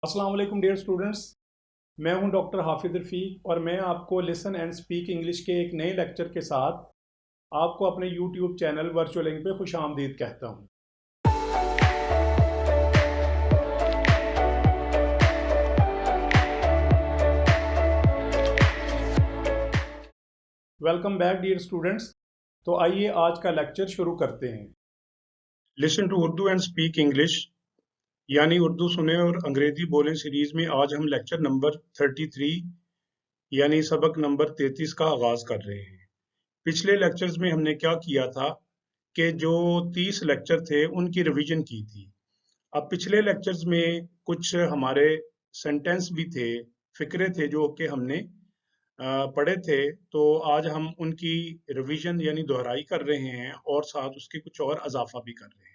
अस्सलाम वालेकुम dear students. मैं हूं डॉक्टर हाफिज रफ़ीक और मैं आपको लिसन एंड स्पीक इंग्लिश के एक नए लेक्चर के साथ आपको अपने यूट्यूब चैनल वर्चुअलिंग पे खुश आमदीद कहता हूं। Welcome back dear students. तो आइए आज का लेक्चर शुरू करते हैं। Listen to Urdu and speak English यानी उर्दू सुने और अंग्रेजी बोलें सीरीज में आज हम लेक्चर नंबर 33 यानी सबक नंबर 33 का आगाज कर रहे हैं। पिछले लेक्चर्स में हमने क्या किया था कि जो 30 लेक्चर थे उनकी रिवीजन की थी। अब पिछले लेक्चर्स में कुछ हमारे सेंटेंस भी थे, फिक्रे थे जो कि हमने पढ़े थे। तो आज हम उनकी रिवीजन यानी दोहराई कर रहे हैं और साथ उसके कुछ और अजाफा भी कर रहे हैं।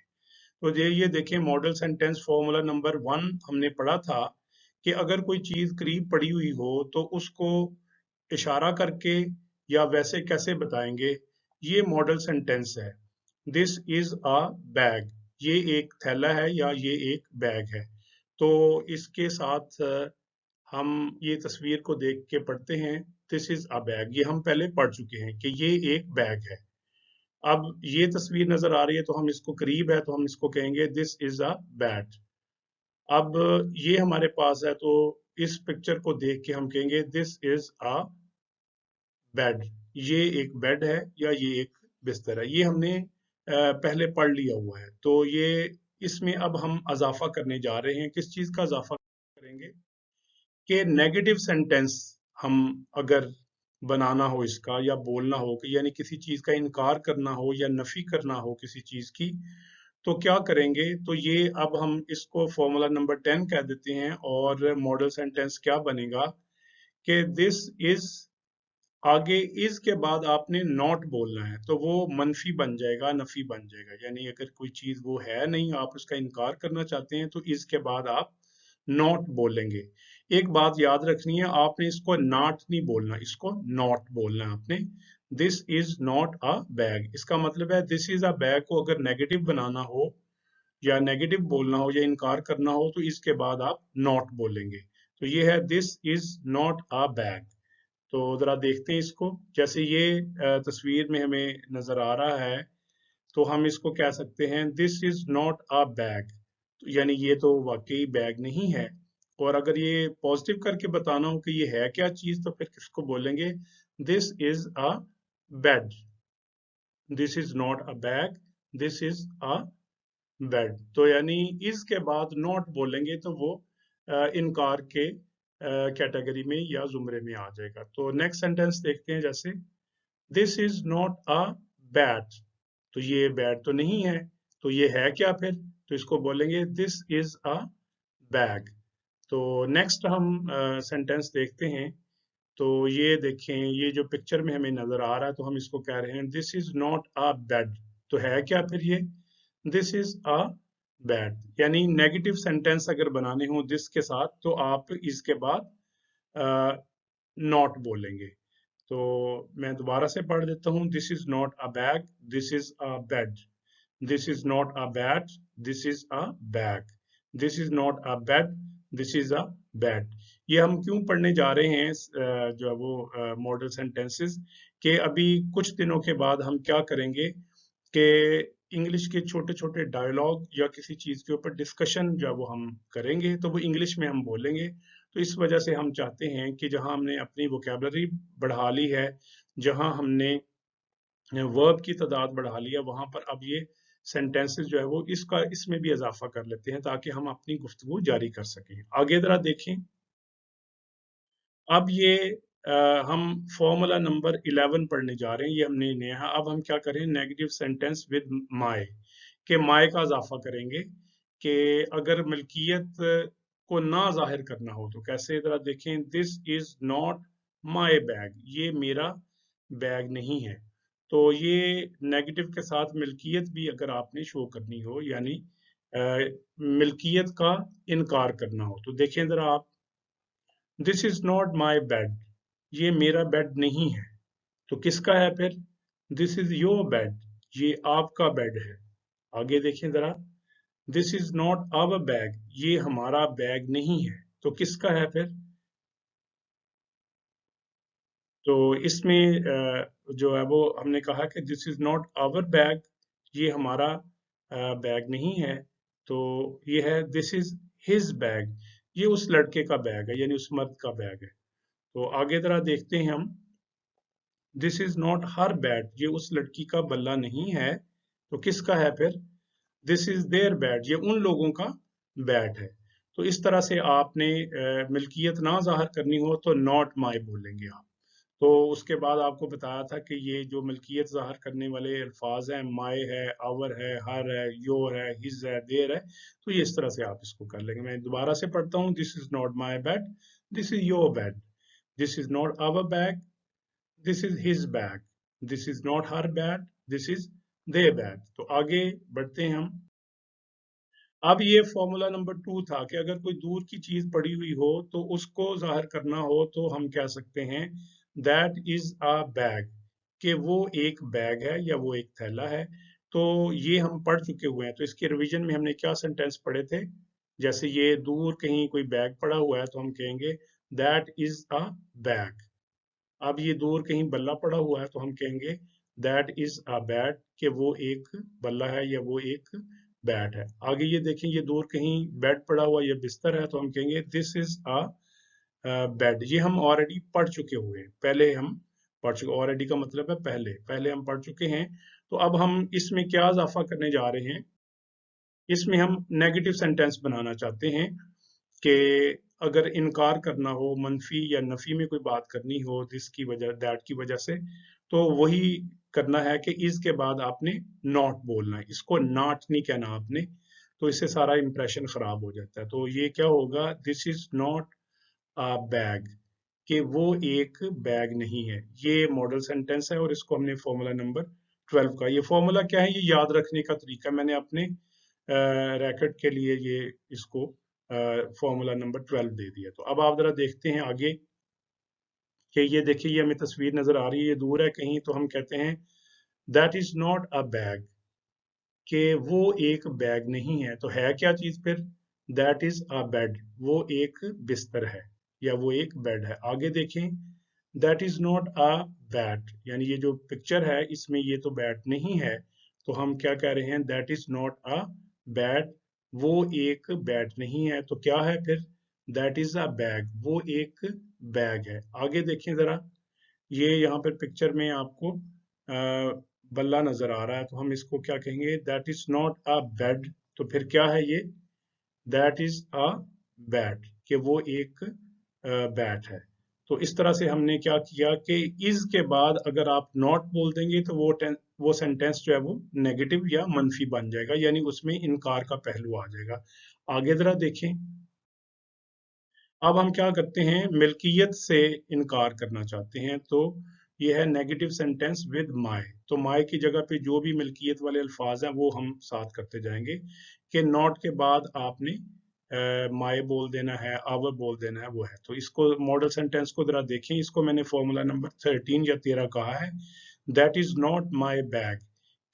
तो ये देखें, मॉडल सेंटेंस फॉर्मूला नंबर 1 हमने पढ़ा था कि अगर कोई चीज़ करीब पड़ी हुई हो तो उसको इशारा करके या वैसे कैसे बताएंगे। ये मॉडल सेंटेंस है। This is a bag. ये एक थैला है या ये एक बैग है। तो इसके साथ हम ये तस्वीर को देख के पढ़ते हैं। दिस इज अ बैग, ये हम पहले पढ़ चुके हैं कि ये एक बैग है। अब ये तस्वीर नजर आ रही है तो हम इसको करीब है तो हम इसको कहेंगे दिस इज अ बैट। अब ये हमारे पास है तो इस पिक्चर को देख के हम कहेंगे दिस इज अ बेड। ये एक बेड है या ये एक बिस्तर है। ये हमने पहले पढ़ लिया हुआ है। तो ये इसमें अब हम अजाफा करने जा रहे हैं। किस चीज का अजाफा करेंगे कि नेगेटिव सेंटेंस हम अगर बनाना हो इसका या बोलना हो कि यानी किसी चीज का इनकार करना हो या नफी करना हो किसी चीज की, तो क्या करेंगे। तो ये अब हम इसको फॉर्मूला नंबर 10 कह देते हैं और मॉडल सेंटेंस क्या बनेगा कि दिस इज, आगे इज के बाद आपने नॉट बोलना है तो वो मनफी बन जाएगा, नफी बन जाएगा। यानी अगर कोई चीज वो है नहीं, आप उसका इनकार करना चाहते हैं तो इज के बाद आप नॉट बोलेंगे। एक बात याद रखनी है, आपने इसको नॉट नहीं बोलना, इसको नॉट बोलना है आपने। This is not a bag, इसका मतलब है दिस इज अ बैग को अगर नेगेटिव बनाना हो या नेगेटिव बोलना हो या इनकार करना हो तो इसके बाद आप नॉट बोलेंगे। तो ये है this is not a bag. तो जरा देखते हैं इसको। जैसे ये तस्वीर में हमें नजर आ रहा है तो हम इसको कह सकते हैं this is not a bag. तो यानी ये तो वाकई बैग नहीं है। और अगर ये पॉजिटिव करके बताना हो कि ये है क्या चीज तो फिर किसको बोलेंगे, this is a bed. This is not a bag, this is a bed. तो यानी इसके बाद नॉट बोलेंगे तो वो इनकार के कैटेगरी में या जुमरे में आ जाएगा। तो नेक्स्ट सेंटेंस देखते हैं। जैसे this is not a bat. तो ये बैट तो नहीं है, तो ये है क्या फिर। तो इसको बोलेंगे दिस इज अ बैग। तो नेक्स्ट हम सेंटेंस देखते हैं। तो ये देखें, ये जो पिक्चर में हमें नजर आ रहा है तो हम इसको कह रहे हैं this is not a bed. तो है क्या फिर ये, दिस इज अ बेड। यानी नेगेटिव सेंटेंस अगर बनाने हो दिस के साथ तो आप इसके बाद नॉट बोलेंगे। तो मैं दोबारा से पढ़ देता हूँ। This is not a bag, this is a bed. This is not a bat, this is a bag. This is not a bed, this is a bed. ये हम क्यों पढ़ने जा रहे हैं जो है वो मॉडल सेंटेंसेस के अभी कुछ दिनों के बाद हम क्या करेंगे कि इंग्लिश के छोटे छोटे डायलॉग या किसी चीज के ऊपर डिस्कशन जो है वो हम करेंगे तो वो इंग्लिश में हम बोलेंगे। तो इस वजह से हम चाहते हैं कि जहां हमने अपनी वोकेबलरी बढ़ा ली है, जहां हमने वर्ब की तादाद बढ़ा ली है, वहां पर अब ये सेंटेंसेस जो है वो इसका इसमें भी इजाफा कर लेते हैं ताकि हम अपनी गुफ्तगू जारी कर सकें। आगे जरा देखें। अब ये हम फॉर्मूला नंबर 11 पढ़ने जा रहे हैं। ये हमने नया, अब हम क्या करें, नेगेटिव सेंटेंस विद माय के माय का इजाफा करेंगे कि अगर मिल्कियत को ना जाहिर करना हो तो कैसे। जरा देखें, this is not my bag, ये मेरा बैग नहीं है। तो ये नेगेटिव के साथ मिल्कियत भी अगर आपने शो करनी हो यानी मिल्कियत का इनकार करना हो तो देखें जरा आप, this is not my bed, ये मेरा बेड नहीं है। तो किसका है फिर, दिस इज योर बेड, ये आपका बेड है। आगे देखें जरा, this is not our bag, ये हमारा बैग नहीं है, तो किसका है फिर? तो इसमें जो है वो हमने कहा कि this is not our bag, ये हमारा बैग नहीं है, तो ये है दिस इज हिज बैग, ये उस लड़के का बैग है, यानी उस मर्द का बैग है। तो आगे जरा देखते हैं हम, this is not her bat, ये उस लड़की का बल्ला नहीं है, तो किसका है फिर? दिस इज देयर बैट, ये उन लोगों का बैट है। तो इस तरह से आपने मिल्कियत ना जाहिर करनी हो तो नॉट माई बोलेंगे आप। तो उसके बाद आपको बताया था कि ये जो मिल्कियत ज़ाहिर करने वाले अल्फाज हैं, माय है, आवर है, हर है, योर है, हिज है, देयर है, तो ये इस तरह से आप इसको कर लेंगे। मैं दोबारा से पढ़ता हूँ, this is not my bag, this is your bag, this is not our bag, this is his bag, this is not her bag, this is their bag. तो आगे बढ़ते हैं हम। अब ये फॉर्मूला नंबर 2 था कि अगर कोई दूर की चीज पड़ी हुई हो तो उसको जाहिर करना हो तो हम कह सकते हैं दैट इज अ बैग, कि वो एक बैग है या वो एक थैला है। तो ये हम पढ़ चुके हुए हैं, तो इसके रिवीजन में हमने क्या सेंटेंस पढ़े थे? जैसे ये दूर कहीं कोई बैग पड़ा हुआ है तो हम कहेंगे दैट इज अ बैग। अब ये दूर कहीं बल्ला पड़ा हुआ है तो हम कहेंगे दैट इज अ बैट, कि वो एक बल्ला है या वो एक बैट है। आगे ये देखें, ये दूर कहीं बेड पड़ा हुआ या बिस्तर है तो हम कहेंगे दिस इज अ बेड। ये हम ऑलरेडी पढ़ चुके हुए हैं, पहले हम पढ़ चुके, ऑलरेडी का मतलब है पहले, पहले हम पढ़ चुके हैं। तो अब हम इसमें क्या इजाफा करने जा रहे हैं, इसमें हम नेगेटिव सेंटेंस बनाना चाहते हैं कि अगर इनकार करना हो, मनफी या नफी में कोई बात करनी हो दिस की वजह, दैट की वजह से, तो वही करना है कि इस के बाद आपने नॉट बोलना है, इसको नॉट नहीं कहना आपने, तो इससे सारा इंप्रेशन खराब हो जाता है। तो ये क्या होगा, this is not a bag, कि वो एक बैग नहीं है। ये मॉडल सेंटेंस है और इसको हमने फॉर्मूला नंबर 12 का, ये फॉर्मूला क्या है, ये याद रखने का तरीका मैंने अपने रैकेट के लिए ये इसको फॉर्मूला नंबर 12 दे दिया। तो अब आप जरा देखते हैं आगे कि ये देखिए, ये हमें तस्वीर नजर आ रही है, ये दूर है कहीं, तो हम कहते हैं that is not a bag, कि वो एक बैग नहीं है, तो है क्या चीज फिर? दैट इज अ बेड, वो एक बिस्तर है या वो एक बेड है। आगे देखें, that is not a bat, यानी ये जो पिक्चर है इसमें ये तो बैट नहीं है, तो हम क्या कह रहे हैं, that is not a bat, वो एक बैट नहीं है, तो क्या है फिर? दैट इज अ बैग, वो एक बैग है। आगे देखें जरा, ये यहाँ पर पिक्चर में आपको बल्ला नजर आ रहा है, तो हम इसको क्या कहेंगे, that is not a bed, तो फिर क्या है ये? दैट इज अ बैट, कि वो एक बैट है। तो इस तरह से हमने क्या किया कि इज के बाद अगर आप नॉट बोल देंगे तो वो सेंटेंस जो है वो नेगेटिव या मनफी बन जाएगा, यानी उसमें इनकार का पहलू आ जाएगा। आगे जरा देखें, अब हम क्या करते हैं, मिल्कियत से इनकार करना चाहते हैं, तो ये है नेगेटिव सेंटेंस विद माय। तो माय की जगह पे जो भी मिल्कियत वाले अल्फाज हैं वो हम साथ करते जाएंगे, कि नॉट के बाद आपने माय बोल देना है, आवर बोल देना है, वो है। तो इसको मॉडल सेंटेंस को जरा देखें, इसको मैंने फॉर्मूला नंबर 13 या 13 कहा है, that is not my bag,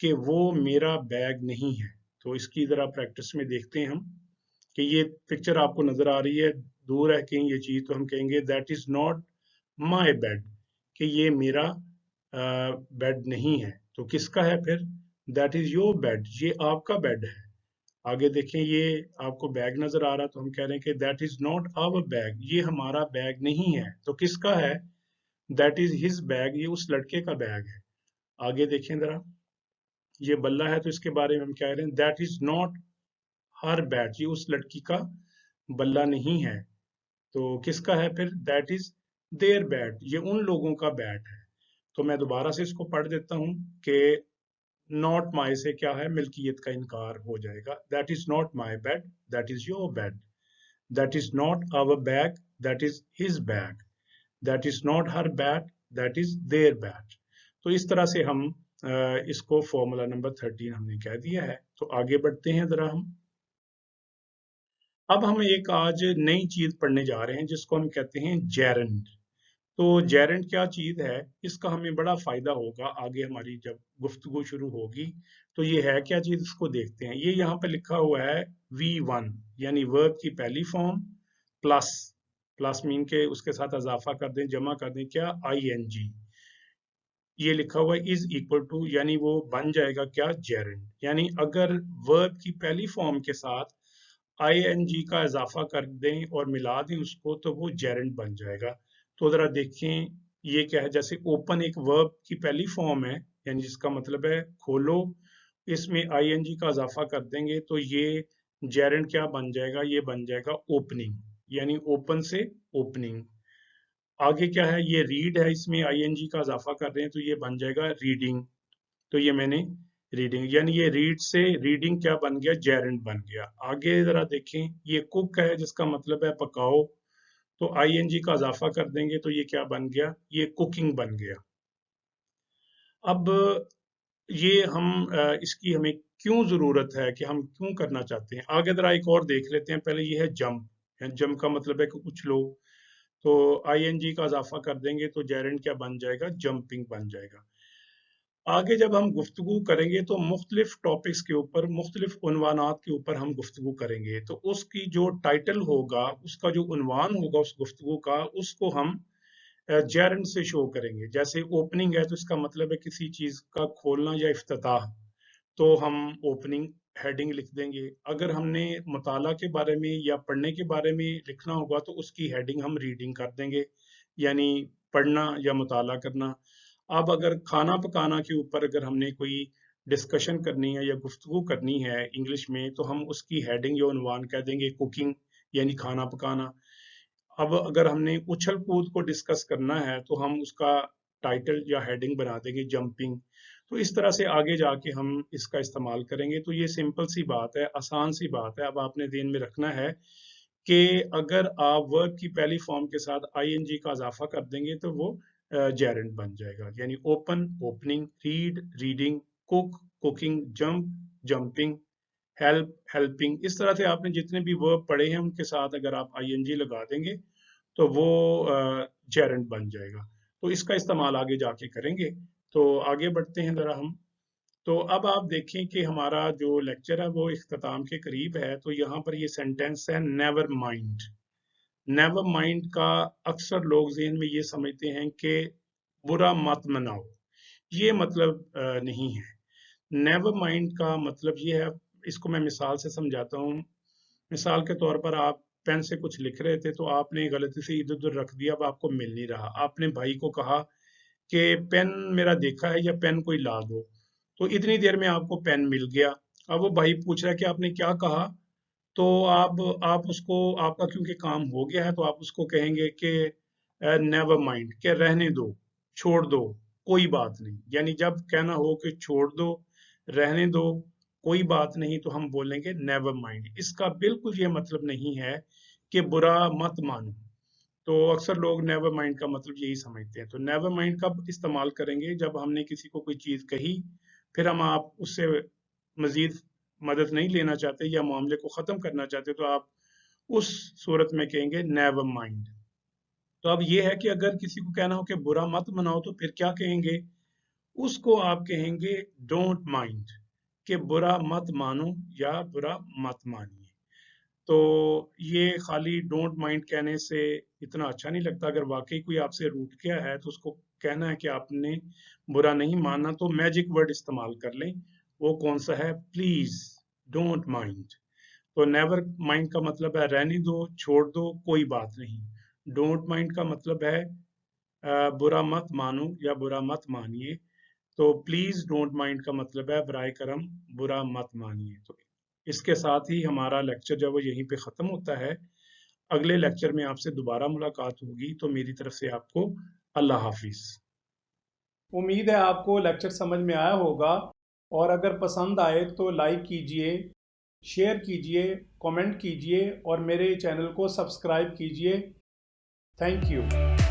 कि वो मेरा बैग नहीं है। तो इसकी जरा प्रैक्टिस में देखते हैं हम, कि ये पिक्चर आपको नजर आ रही है, दूर है कहीं ये चीज, तो हम कहेंगे that is not my bed, कि ये मेरा बेड नहीं है, तो किसका है फिर? दैट इज योर बेड, ये आपका बेड है। आगे देखें, ये आपको बैग नजर आ रहा है, तो हम कह रहे हैं कि that is not our bag, ये हमारा बैग नहीं है, तो किसका है? दैट इज हिज बैग, ये उस लड़के का बैग है। आगे देखें जरा, ये बल्ला है तो इसके बारे में हम कह रहे हैं that is not her bat, ये उस लड़की का बल्ला नहीं है, तो किसका है फिर? दैट इज देयर बैट, ये उन लोगों का बैट है। तो मैं दोबारा से इसको पढ़ देता हूँ कि नॉट माई से क्या है, मिल्कियत का इनकार हो जाएगा। That is not my bat, that is your bat, that is not our bag, that is his bag, that is not her bat, that is their bat. तो इस तरह से हम इसको फॉर्मूला नंबर 13 हमने कह दिया है। तो आगे बढ़ते हैं जरा हम, अब हम एक आज नई चीज पढ़ने जा रहे हैं जिसको हम कहते हैं जेरंड। तो जेरेंट क्या चीज़ है, इसका हमें बड़ा फ़ायदा होगा आगे हमारी जब गुफ्तगू शुरू होगी। तो ये है क्या चीज़, इसको देखते हैं। ये यहाँ पे लिखा हुआ है V1, यानी वर्ब की पहली फॉर्म प्लस, प्लस मीन के उसके साथ इजाफा कर दें, जमा कर दें क्या, ING। ये लिखा हुआ है इज इक्वल टू, यानी वो बन जाएगा क्या, जेरेंट। यानी अगर वर्ब की पहली फॉर्म के साथ ING का इजाफा कर दें और मिला दें उसको, तो वो जेरेंट बन जाएगा। तो जरा देखें ये क्या है, जैसे ओपन एक वर्ब की पहली फॉर्म है, यानी जिसका मतलब है खोलो, इसमें ING का इजाफा कर देंगे तो ये जेरेंट क्या बन जाएगा, ये बन जाएगा ओपनिंग, यानी ओपन से ओपनिंग। आगे क्या है, ये रीड है, इसमें ING का इजाफा कर रहे हैं तो ये बन जाएगा रीडिंग। तो ये मैंने रीडिंग, यानी ये रीड से रीडिंग क्या बन गया, जेरेंट बन गया। आगे जरा देखें, ये कुक है जिसका मतलब है पकाओ, तो ING का इजाफा कर देंगे तो ये क्या बन गया, ये कुकिंग बन गया। अब ये हम इसकी हमें क्यों जरूरत है, कि हम क्यों करना चाहते हैं, आगे जरा एक और देख लेते हैं। पहले ये है जंप, जंप का मतलब है कि उछलो, तो ING का इजाफा कर देंगे तो जेरेंट क्या बन जाएगा, जंपिंग बन जाएगा। आगे जब हम गुफ्तगू करेंगे तो मुख्तलिफ टॉपिक्स के ऊपर, मुख्तलिफ उन्वानात के ऊपर हम गुफ्तगू करेंगे, तो उसकी जो टाइटल होगा, उसका जो उन्वान होगा उस गुफ्तगू का, उसको हम जेरेंट से शो करेंगे। जैसे ओपनिंग है तो इसका मतलब है किसी चीज़ का खोलना या इफ्तिताह, तो हम ओपनिंग हेडिंग लिख देंगे। अगर हमने मुताला के बारे में या पढ़ने के बारे में लिखना होगा तो उसकी हेडिंग हम रीडिंग कर देंगे, यानी पढ़ना या मुताला करना। अब अगर खाना पकाना के ऊपर अगर हमने कोई डिस्कशन करनी है या गुफ्तगू करनी है इंग्लिश में, तो हम उसकी हेडिंग या उन्वान कह देंगे कुकिंग, यानी खाना पकाना। अब अगर हमने उछल कूद को डिस्कस करना है तो हम उसका टाइटल या हेडिंग बना देंगे जंपिंग। तो इस तरह से आगे जाके हम इसका इस्तेमाल करेंगे। तो ये सिंपल सी बात है, आसान सी बात है। अब आपने ध्यान में रखना है कि अगर आप वर्ब की पहली फॉर्म के साथ ING का इजाफा कर देंगे तो वो जेरेंट बन जाएगा, यानी open opening, read reading, cook cooking, jump jumping, help helping. इस तरह से आपने जितने भी वर्ब पढ़े हैं उनके साथ अगर आप ING लगा देंगे तो वो जेरेंट बन जाएगा। तो इसका इस्तेमाल आगे जाके करेंगे। तो आगे बढ़ते हैं ज़रा हम। तो अब आप देखें कि हमारा जो लेक्चर है वो इख्तिताम के करीब है। तो यहाँ पर ये सेंटेंस है नेवर माइंड। नेवर माइंड का अक्सर लोग ज़हन में ये समझते हैं कि बुरा मत मनाओ, ये मतलब नहीं है। नेवर माइंड का मतलब ये है, इसको मैं मिसाल से समझाता हूँ। मिसाल के तौर पर आप पेन से कुछ लिख रहे थे तो आपने गलती से इधर उधर रख दिया, अब आपको मिल नहीं रहा। आपने भाई को कहा कि पेन मेरा देखा है या पेन कोई ला दो, तो इतनी देर में आपको पेन मिल गया। अब वो भाई पूछ रहा है कि आपने क्या कहा, तो आप उसको, आपका क्योंकि काम हो गया है तो आप उसको कहेंगे कि नेवर माइंड, के रहने दो, छोड़ दो, कोई बात नहीं। यानी जब कहना हो कि छोड़ दो, रहने दो, कोई बात नहीं, तो हम बोलेंगे नेवर माइंड। इसका बिल्कुल ये मतलब नहीं है कि बुरा मत मानो। तो अक्सर लोग नेवर माइंड का मतलब यही समझते हैं। तो नेवर माइंड कब इस्तेमाल करेंगे, जब हमने किसी को कोई चीज़ कही, फिर हम आप उससे मजीद मदद नहीं लेना चाहते या मामले को ख़त्म करना चाहते, तो आप उस सूरत में कहेंगे नेवर माइंड। तो अब ये है कि अगर किसी को कहना हो कि बुरा मत मनाओ, तो फिर क्या कहेंगे, उसको आप कहेंगे डोंट माइंड, कि बुरा मत मानो या बुरा मत मानिए। तो ये खाली डोंट माइंड कहने से इतना अच्छा नहीं लगता। अगर वाकई कोई आपसे रूठ गया है तो उसको कहना है कि आपने बुरा नहीं मानना, तो मैजिक वर्ड इस्तेमाल कर लें। वो कौन सा है, प्लीज डोंट माइंड। तो नेवर माइंड का मतलब है रहने दो, छोड़ दो, कोई बात नहीं। डोंट माइंड का मतलब है बुरा मत मानो या बुरा मत मानिए। तो प्लीज डोंट माइंड का मतलब है बराए करम बुरा मत मानिए। तो इसके साथ ही हमारा लेक्चर जो है वो यहीं पे ख़त्म होता है। अगले लेक्चर में आपसे दोबारा मुलाकात होगी। तो मेरी तरफ से आपको अल्लाह हाफिज़। उम्मीद है आपको लेक्चर समझ में आया होगा, और अगर पसंद आए तो लाइक कीजिए, शेयर कीजिए, कमेंट कीजिए और मेरे चैनल को सब्सक्राइब कीजिए। Thank you.